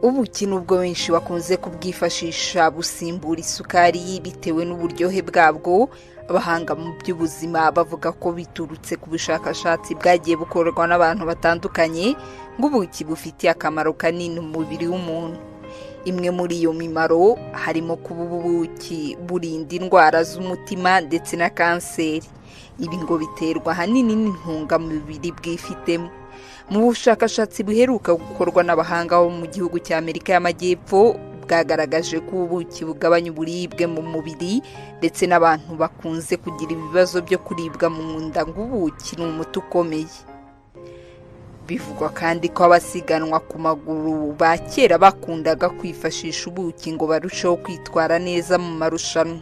Ubuki nubwo benshi bakunze kubwifashisha busimbura isukari bitewe n'uburyohe bwabwo, abahanga mu by'ubuzima bavuga ko biturutse ku bushakashatsi bwagiye bukorwa n'abantu batandukanye ngo ubuki bufitiye akamaro kanini umubiri w'umuntu. Imwe muri iyo mimaro harimo kuba ubuki burinda indwara z'umutima ndetse na kanseri. Ibi ngo biterwa ahanini n'intungamubiri bwifitemo. Mu bushakashatsi buheruka gukorwa n'abahanga bo mu gihugu cya Amerika y'Amajyepfo bwagaragaje ko ubuki bugabanya uburibwe mu mubiri ndetse n'abantu bakunze kugira ibibazo byo kuribwa mu nda ngo ubuki ni umuti ukomeye. Bivugwa kandi ko abasiganwa ku maguru ba kera bakundaga kwifashisha ubuki ngo barusheho kwitwara neza mu marushanwa.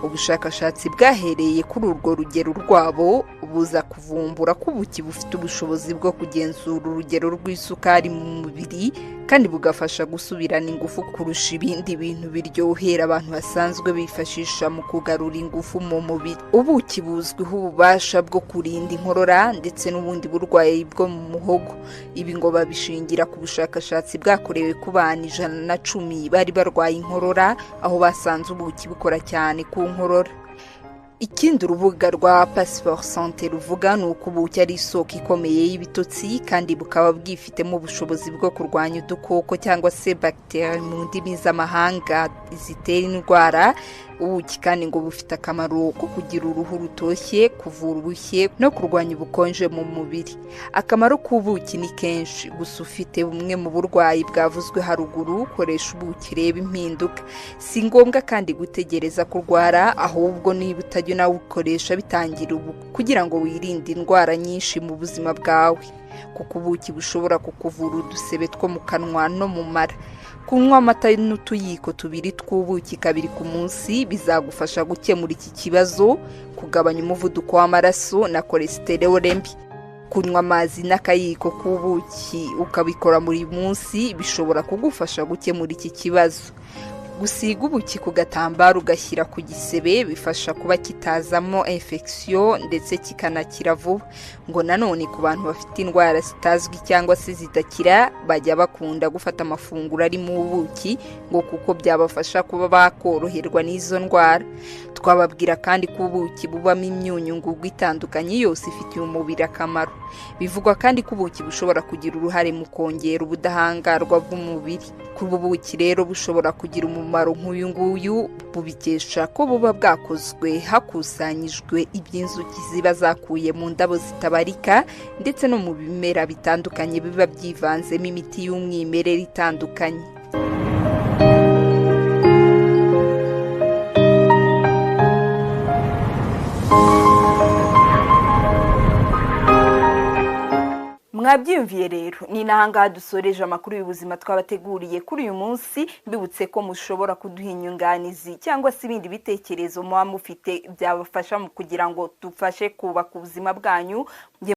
Ubushakashatsi bwahereye kuri urwo rugero rwabo buza kuvumbura ko ubuki bufite ubushobozi bwo kugenzura urugero rw'isukari mu mubiri kandi bugafasha gusubirana ingufu kurusha ibindi bintu biryohera abantu basanzwe bifashisha mu kugarura ingufu mu mubiri. Ubuki buzwiho ububasha bwo kurinda inkorora ndetse n'ubundi burwayi bwo mu muhogo. Ibi ngo babishingira ku bushakashatsi bwakorewe ku bana 110 bari barwaye inkorora, aho basanze ubuki bukora cyane ku nkorora. Ikindi urubuga rwa Passeport Santé ruvuga ni uko ubuki ari isoko ikomeye y'ibitotsi kandi bukaba bwifitemo ubushobozi bwo kurwanya udukoko cyangwa se bacteria mu ndimi z'amahanga zitera indwara. Ubuki kandi ngo bufite akamaro ko kugira uruhu rutoshye, kuvura ubushye no kurwanya ubukonje mu mubiri. Akamaro k'ubuki ni kenshi, gusa ufite bumwe mu burwayi bwavuzwe haruguru koresha ubuki reba impinduka. Si ngombwa kandi gutegereza kurwara, ahubwo niba utajya nawukoresha bitangira ubu kugira ngo wirinde indwara nyinshi mu buzima bwawe, kuko ubuki bushobora kukuvura udusebe two mu kanwa no mu mara. Kunywa amata n'utuyiko 2 tw'ubuki 2 ku munsi bizagufasha gukemura iki kibazo, kugabanya umuvuduko w'amaraso na cholesterol mbi. Kunywa amazi n'akayiko k'ubuki ukabikora muri munsi bishobora kugufasha gukemura iki kibazo. Gusiga ubuki ku gatambaro ugashyira ku gisebe bifasha kuba kitazamo infection ndetse kikanakira vuba. Ngo nanone ku bantu bafite indwara zitazwi cyangwa se zidakira bajya bakunda gufata amafunguro ari mu buki ngo kuko byabafasha kuba bakoroherwa n'izo ndwara. Twababwira kandi ko ubuki bubamo imyunyu ngugu itandukanye yose ifitiye umubiri akamaro. Bivugwa kandi ko ubuki bushobora kugira uruhare mu kongera ubudahangarwa bw'umubiri. Kuba ubuki rero bushobora kugira umumaro nk'uyu nguyu bubikesha ko buba bwakozwe hakusanyijwe iby'inzuki ziba zakuye mu ndabo zitabarika ndetse no mu bimera bitandukanye biba byivanzemo imiti y'umwimerere itandukanye. Mwabyumviye rero, ni nahangaha dusoreje amakuru y'ubuzima twabateguriye kuri uyu munsi. Mbibutse ko mushobora kuduha inyunganizi cyangwa se ibindi bitekerezo muba mufite byabafasha mu kugira ngo dufashe kubaka ubuzima bwanyu.